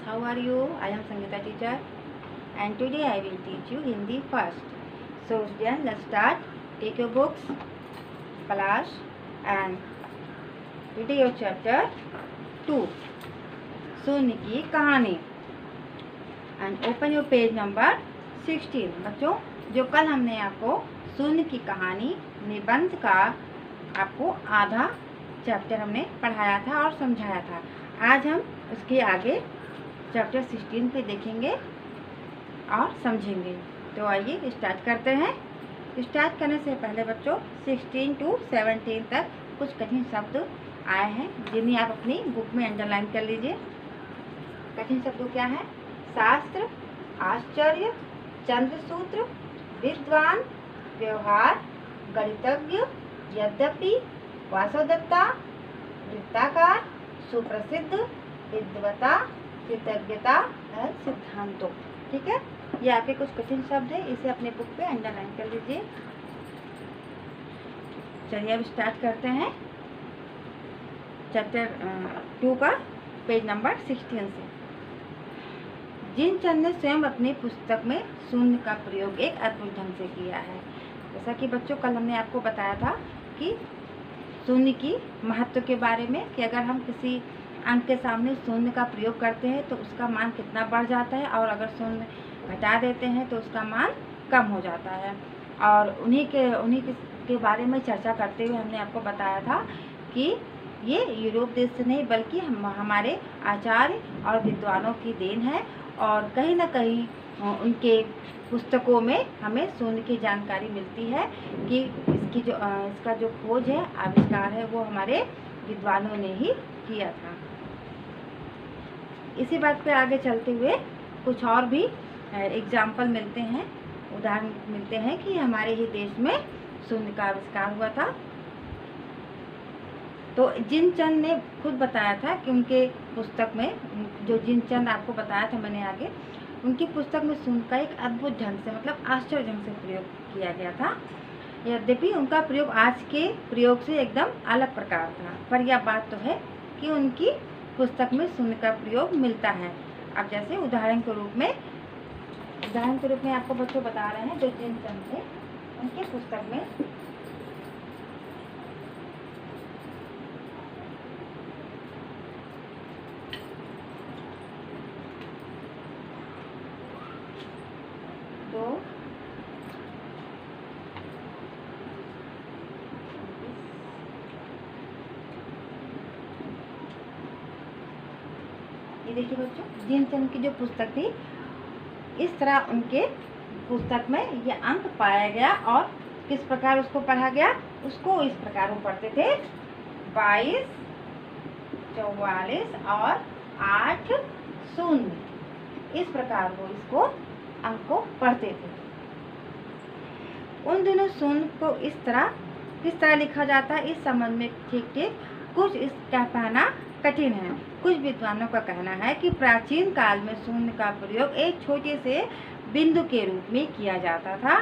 how are you? I am Sangeeta teacher and today I will teach you Hindi first. So students, let's start. Take your books, class and read your chapter 2, शून्य की कहानी, and open your page number 16. बच्चों, जो कल हमने आपको शून्य की कहानी निबंध का आपको आधा चैप्टर हमने पढ़ाया था और समझाया था, आज हम उसके आगे चैप्टर 16 पे देखेंगे और समझेंगे। तो आइए स्टार्ट करते हैं। स्टार्ट करने से पहले बच्चों 16 to 17 तक कुछ कठिन शब्द आए हैं जिन्हें आप अपनी बुक में अंडरलाइन कर लीजिए। कठिन शब्द क्या है? शास्त्र, आश्चर्य, चंद्रसूत्र, विद्वान, व्यवहार, गणितज्ञ, यद्यपि, वासवदत्ता, वृत्ताकार, सुप्रसिद्ध, विद्वता, कृतज्ञता और सिद्धांतों। ठीक है, ये आपके कुछ कठिन शब्द है, इसे अपने बुक पे अंडरलाइन कर लीजिए। चलिए अब स्टार्ट करते हैं चैप्टर 2 का पेज नंबर 16 से। जिनचंद ने स्वयं अपनी पुस्तक में शून्य का प्रयोग एक अद्भुत ढंग से किया है। जैसा कि बच्चों कल हमने आपको बताया था कि शून्य की महत्व के बारे में कि अगर हम किसी अंक के सामने शून्य का प्रयोग करते हैं तो उसका मान कितना बढ़ जाता है, और अगर शून्य घटा देते हैं तो उसका मान कम हो जाता है। और उन्हीं के बारे में चर्चा करते हुए हमने आपको बताया था कि ये यूरोप देश से नहीं बल्कि हमारे आचार्य और विद्वानों की देन है, और कहीं ना कहीं उनके पुस्तकों में हमें शून्य की जानकारी मिलती है कि इसका जो खोज है, आविष्कार है, वो हमारे विद्वानों ने ही किया था। इसी बात पे आगे चलते हुए कुछ और भी एग्जाम्पल मिलते हैं, उदाहरण मिलते हैं कि हमारे ही देश में शून्य का आविष्कार हुआ था। तो जिनचंद ने खुद बताया था कि उनके पुस्तक में, जो जिनचंद आपको बताया था मैंने आगे, उनकी पुस्तक में शून्य का एक अद्भुत ढंग से, मतलब आश्चर्य ढंग से प्रयोग किया गया था। यद्यपि उनका प्रयोग आज के प्रयोग से एकदम अलग प्रकार था, पर यह बात तो है कि उनकी पुस्तक में शून्य का प्रयोग मिलता है। अब जैसे उदाहरण के रूप में आपको बच्चों बता रहे हैं, जो जिनचंद थे उनकी पुस्तक में ये देखिए बच्चों, जिनचंद की जो पुस्तक थी, इस तरह उनके पुस्तक में ये अंक पाया गया और किस प्रकार उसको पढ़ा गया, उसको इस प्रकार वो पढ़ते थे 22, 44 और 8 शून्य, इस प्रकार वो इसको अंक को पढ़ते थे। उन दिनों शून्य को किस तरह लिखा जाता है, इस संबंध में ठीक कुछ इसका कहना कठिन है। कुछ विद्वानों का कहना है कि प्राचीन काल में शून्य का प्रयोग एक छोटे से बिंदु के रूप में किया जाता था।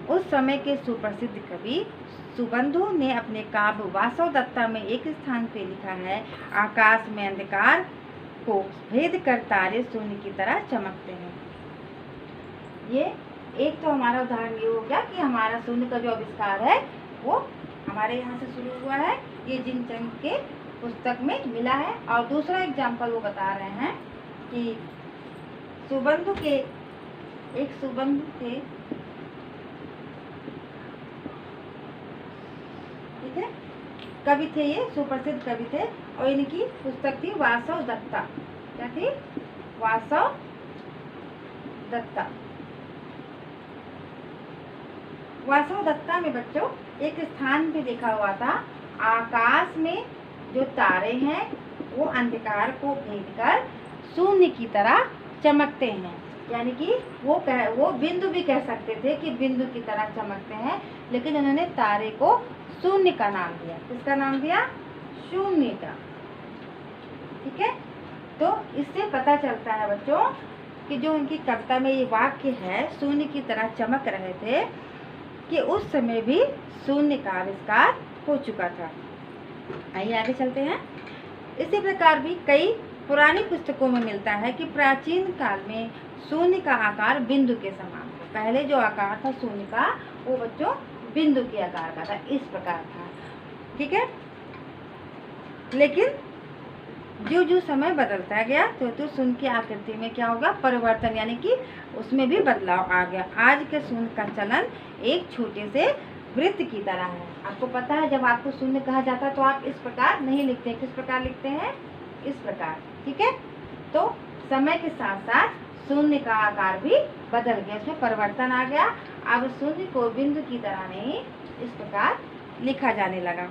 उस समय के सुप्रसिद्ध कवि सुबंधु ने अपने काव्य वासवदत्ता में एक स्थान पे लिखा है, आकाश में अंधकार को भेद कर तारे शून्य की तरह चमकते हैं। ये एक तो हमारा उदाहरण ये हो गया कि हमारा शून्य का जो आविष्कार है वो हमारे यहाँ से शुरू हुआ है, ये जिनचंद के पुस्तक में मिला है। और दूसरा एग्जाम्पल वो बता रहे हैं कि सुबंधु थे, ठीक है, कवि थे, ये सुप्रसिद्ध कवि थे, और इनकी पुस्तक थी वासवदत्ता। क्या थी? वासवदत्ता। वासवदत्ता में बच्चों एक स्थान पे लिखा हुआ था, आकाश में जो तारे हैं वो अंधकार को भेद कर शून्य की तरह चमकते हैं। यानी कि वो बिंदु भी कह सकते थे कि बिंदु की तरह चमकते हैं, लेकिन उन्होंने तारे को शून्य का नाम दिया। किसका नाम दिया? शून्य का। ठीक है, तो इससे पता चलता है बच्चों कि जो उनकी कविता में ये वाक्य है, शून्य की तरह चमक रहे थे, कि उस समय भी शून्य का आविष्कार हो चुका था। आइए आगे चलते हैं। इसी प्रकार भी कई पुरानी पुस्तकों में मिलता है कि प्राचीन काल में शून्य का आकार बिंदु के समान था। पहले जो आकार था शून्य का, वो बच्चों बिंदु के आकार का था, इस प्रकार था। ठीक है, लेकिन जो जो समय बदलता गया तो शून्य की आकृति में क्या होगा, परिवर्तन, यानी कि उसमें भी बदलाव आ गया। आज के शून्य का चलन एक छोटे से वृत्त की तरह है। आपको पता है, जब आपको शून्य कहा जाता है तो आप इस प्रकार नहीं लिखते, किस प्रकार लिखते हैं, इस प्रकार। ठीक है, तो समय के साथ साथ शून्य का आकार भी बदल गया, उसमें परिवर्तन आ गया। अब शून्य को बिंदु की तरह नहीं इस प्रकार लिखा जाने लगा।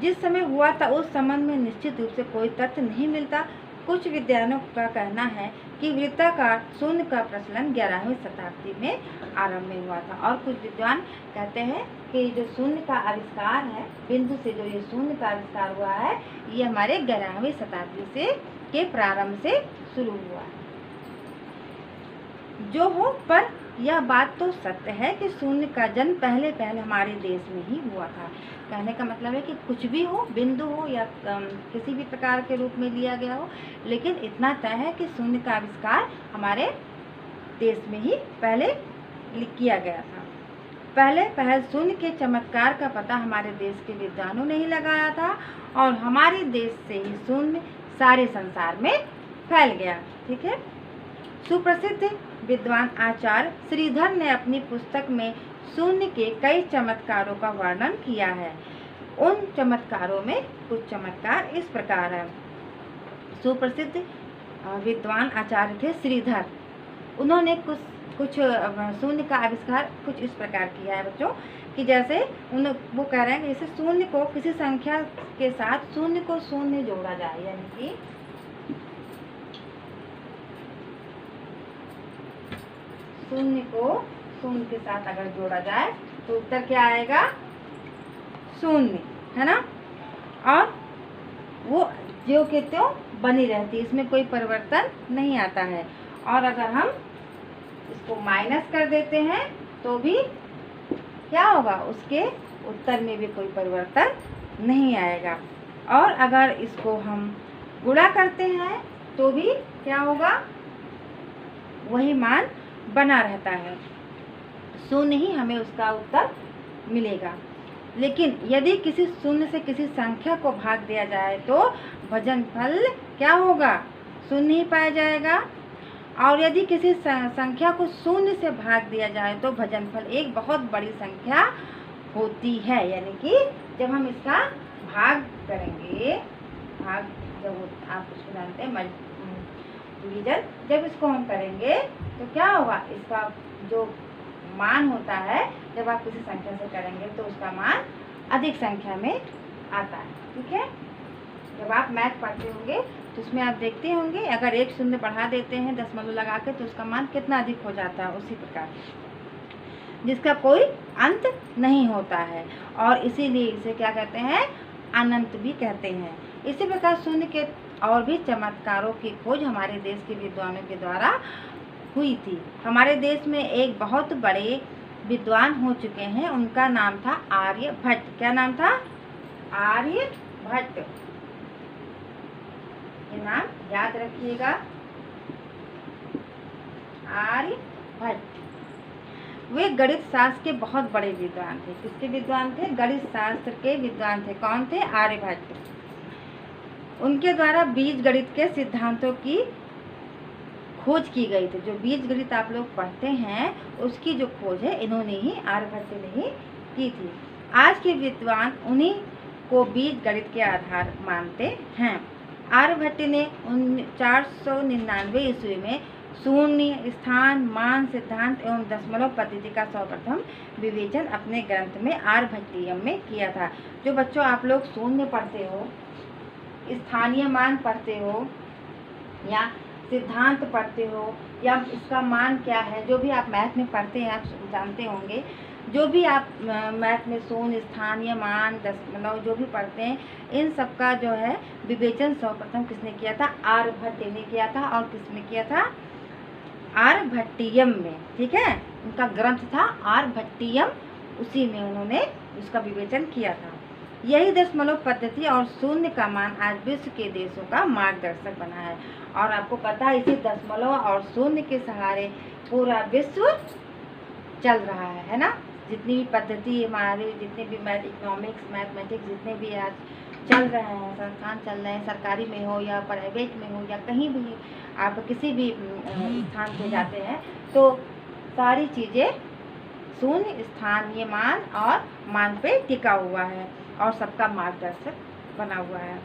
जिस समय हुआ था उस संबंध में निश्चित रूप से कोई तथ्य नहीं मिलता। कुछ विद्वानों का कहना है कि वृत्ताकार शून्य का प्रचलन 11वीं शताब्दी में आरंभ में हुआ था, और कुछ विद्वान कहते हैं कि जो शून्य का आविष्कार है, बिंदु से जो ये शून्य का आविष्कार हुआ है, ये हमारे 11वीं शताब्दी से के प्रारंभ से शुरू हुआ है। जो हो, पर यह बात तो सत्य है कि शून्य का जन्म पहले हमारे देश में ही हुआ था। कहने का मतलब है कि कुछ भी हो, बिंदु हो या किसी भी प्रकार के रूप में लिया गया हो, लेकिन इतना तय है कि शून्य का आविष्कार हमारे देश में ही पहले किया गया था। पहल शून्य के चमत्कार का पता हमारे देश के विद्वानों ने ही लगाया था, और हमारे देश से ही शून्य सारे संसार में फैल गया। ठीक है, सुप्रसिद्ध विद्वान आचार्य श्रीधर ने अपनी पुस्तक में शून्य के कई चमत्कारों का वर्णन किया है। उन चमत्कारों में कुछ चमत्कार इस प्रकार है। सुप्रसिद्ध विद्वान आचार्य थे श्रीधर, उन्होंने कुछ शून्य का आविष्कार कुछ इस प्रकार किया है बच्चों, कि जैसे वो कह रहे हैं कि जैसे शून्य को किसी संख्या के साथ शून्य को शून्य जोड़ा जाए, यानी कि शून्य को शून्य के साथ अगर जोड़ा जाए तो उत्तर क्या आएगा, शून्य, है ना। और वो जो के त्यों बनी रहती है, इसमें कोई परिवर्तन नहीं आता है। और अगर हम इसको माइनस कर देते हैं तो भी क्या होगा, उसके उत्तर में भी कोई परिवर्तन नहीं आएगा। और अगर इसको हम गुणा करते हैं तो भी क्या होगा, वही मान बना रहता है, शून्य ही हमें उसका उत्तर मिलेगा। लेकिन यदि किसी शून्य से किसी संख्या को भाग दिया जाए तो भाजनफल क्या होगा, शून्य ही पाया जाएगा। और यदि किसी संख्या को शून्य से भाग दिया जाए तो भाजनफल एक बहुत बड़ी संख्या होती है। यानी कि जब हम इसका भाग करेंगे, भाग जब आप उसको जानते हैं डिवीजन, जब इसको हम करेंगे तो क्या होगा, इसका जो मान होता है, जब आप किसी संख्या से करेंगे तो उसका मान अधिक संख्या में आता है। ठीक है, जब आप मैथ पढ़ते होंगे तो उसमें आप देखते होंगे, अगर एक शून्य बढ़ा देते हैं दशमलव लगा के तो उसका मान कितना अधिक हो जाता है, उसी प्रकार जिसका कोई अंत नहीं होता है, और इसीलिए इसे क्या कहते हैं, अनंत भी कहते हैं। इसी प्रकार शून्य के और भी चमत्कारों की खोज हमारे देश के विद्वानों के द्वारा हुई थी। हमारे देश में एक बहुत बड़े विद्वान हो चुके हैं, उनका नाम था आर्यभट्ट। क्या नाम था, आर्यभट्ट। ये नाम याद रखिएगा, आर्यभट्ट। वे गणित शास्त्र के बहुत बड़े विद्वान थे। किसके विद्वान थे, गणित शास्त्र के विद्वान थे। कौन थे, आर्यभट्ट। उनके द्वारा बीज गणित के सिद्धांतों की खोज की गई थी। जो बीज गणित आप लोग पढ़ते हैं उसकी जो खोज है इन्होंने ही, आर्यभट्ट ने ही की थी। आज के विद्वान उन्हीं को बीज गणित के आधार मानते हैं। आर्यभट्ट ने 499 ईस्वी में शून्य, स्थान, मान सिद्धांत एवं दशमलव पद्धति का सर्वप्रथम विवेचन अपने ग्रंथ में आर्यभट्टियम में किया था। जो बच्चों आप लोग शून्य पढ़ते हो, स्थानीय मान पढ़ते हो या सिद्धांत पढ़ते हो, या इसका मान क्या है, जो भी आप मैथ में पढ़ते हैं आप जानते होंगे। जो भी आप मैथ में शून्य, स्थानीय मान, दशमलव जो भी पढ़ते हैं, इन सब का जो है विवेचन सर्वप्रथम किसने किया था, आर्यभट्ट ने किया था। और किसने किया था, आर्यभट्टियम में। ठीक है, उनका ग्रंथ था आर्यभट्टियम, उसी में उन्होंने उसका विवेचन किया था। यही दशमलव पद्धति और शून्य का मान आज विश्व के देशों का मार्गदर्शक बना है। और आपको पता है इसी दशमलव और शून्य के सहारे पूरा विश्व चल रहा है ना। जितनी भी पद्धति हमारे, जितने भी इकोनॉमिक्स, मैथमेटिक्स, जितने भी आज चल रहे हैं, संस्थान चल रहे हैं, सरकारी में हो या प्राइवेट में हो या कहीं भी आप किसी भी स्थान पे जाते हैं, तो सारी चीज़ें शून्य, स्थानीय मान और मान पे टिका हुआ है और सबका मार्गदर्शक बना हुआ है।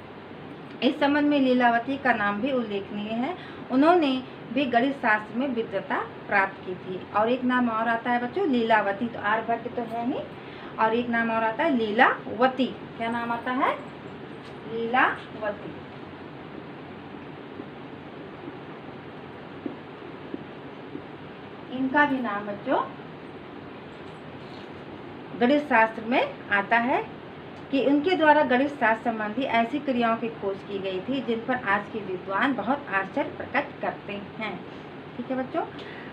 इस संबंध में लीलावती का नाम भी उल्लेखनीय है। उन्होंने भी गणित शास्त्र में विद्वता प्राप्त की थी। और एक नाम और आता है बच्चों लीलावती, तो आर्यभट्ट तो है ही, और एक नाम और आता है लीलावती। क्या नाम आता है? लीलावती। इनका भी नाम बच्चों गणित शास्त्र में आता है कि उनके द्वारा गणित शास्त्र संबंधी ऐसी क्रियाओं की खोज की गई थी जिन पर आज के विद्वान बहुत आश्चर्य प्रकट करते हैं। ठीक है बच्चों,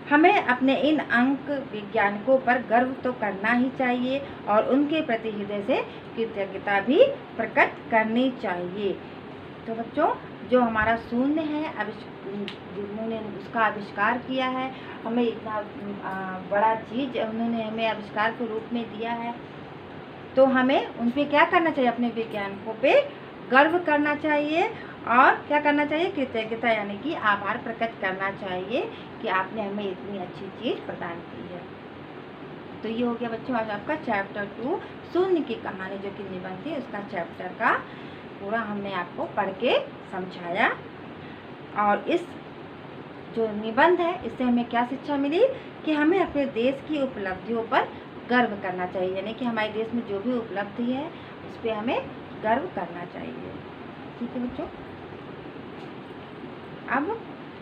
हमें अपने इन अंक वैज्ञानिकों पर गर्व तो करना ही चाहिए और उनके प्रति हृदय से कृतज्ञता भी प्रकट करनी चाहिए। तो बच्चों, जो हमारा शून्य है, जिन्होंने उसका आविष्कार किया है, हमें इतना बड़ा चीज़ उन्होंने हमें आविष्कार के रूप में दिया है, तो हमें उन पे क्या करना चाहिए? अपने वैज्ञानिकों पे गर्व करना चाहिए और क्या करना चाहिए? कृतज्ञता यानी कि आभार प्रकट करना चाहिए कि आपने हमें इतनी अच्छी चीज़ प्रदान की है। तो ये हो गया बच्चों आज आपका चैप्टर 2 शून्य की कहानी, जो कि निबंध थी, उसका चैप्टर का पूरा हमने आपको पढ़ के समझाया। और इस जो निबंध है, इससे हमें क्या शिक्षा मिली कि हमें अपने देश की उपलब्धियों पर गर्व करना चाहिए, यानी कि हमारे देश में जो भी उपलब्धि है उस पर हमें गर्व करना चाहिए। ठीक है बच्चों, अब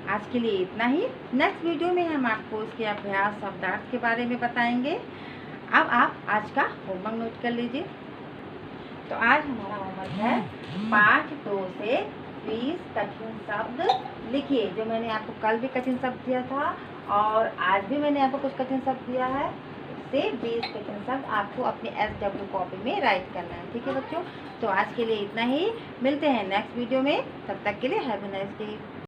आज के लिए इतना ही। नेक्स्ट वीडियो में हम आपको इसके अभ्यास शब्दार्थ के बारे में बताएंगे। अब आप आज का होमवर्क नोट कर लीजिए। तो आज हमारा होमवर्क है पाठ 2 से 20 कठिन शब्द लिखिए। जो मैंने आपको कल भी कठिन शब्द दिया था और आज भी मैंने आपको कुछ कठिन शब्द दिया है, से 20 कठिन शब्द आपको अपने SW कॉपी में राइट करना है। ठीक है बच्चों, तो आज के लिए इतना ही। मिलते हैं नेक्स्ट वीडियो में, तब तक के लिए हैव अ नाइस डे।